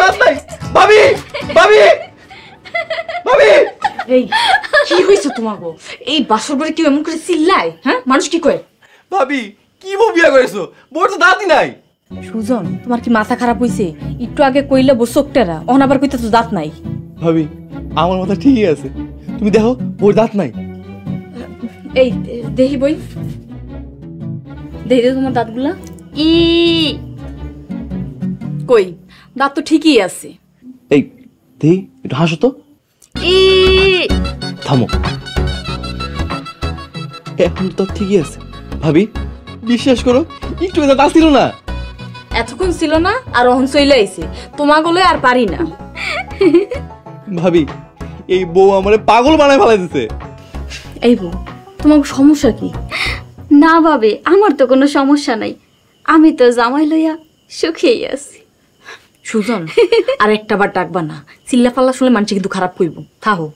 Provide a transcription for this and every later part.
দাঁত নাই ভাবি ভাবি ভাবি এই কি হইছে তোমাগো এই বাসর ঘরে কি এমন করে চিল্লায় হ্যাঁ মানুষ কি কয় ভাবি কি বউ বিয়া করেছো বউর তো দাঁতই নাই সুজন তোমার কি মাথা খারাপ হইছে একটু আগে কইলে বউ চোখটেরা অনাবার কইতে তো দাঁত নাই ভাবি আমার মাথা ঠিকই আছে তুমি দেখো বউর দাঁত নাই এই দেহি বই দেহি তোমার দাঁতগুলা ই কই দাঁত তো ঠিকই আছে এই দেহি একটু হাসো তো ই থামো এখন তো ঠিকই আছে ভাবি বিশ্বাস করো একটু দাঁত ছিল না এতক্ষণ ছিল না আর অহন চইলে আইছে তোমাগুলো আর পারি না ভাবি এই বউ আমারে পাগল বানায় ফেলাই দিছে এই বউ তোমার সমস্যা কি না ভাবে আমার তো কোনো সমস্যা নাই আমি তো জামাই লইয়া সুখেই আছি সুজন আর একটা বার ডাকবা না চিল্লা পাল্লা শুনলে মানুষ কিন্তু খারাপ কইব থাহো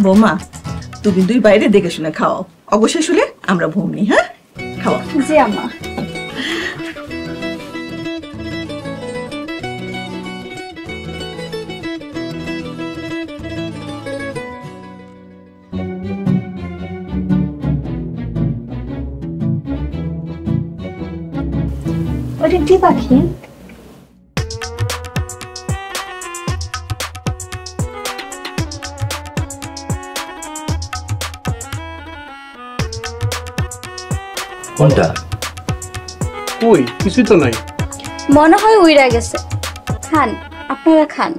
বৌমা তুমি দুই বাইরে দেখে শুনে খাও অবশেষ হলে আমরা ভূমি হ্যাঁ খাওয়া জি আম্মা ওটা কি পাখি কোনটা কই কিছুই তো নাই মনে হয় উইরা গেছে খান আপনারা খান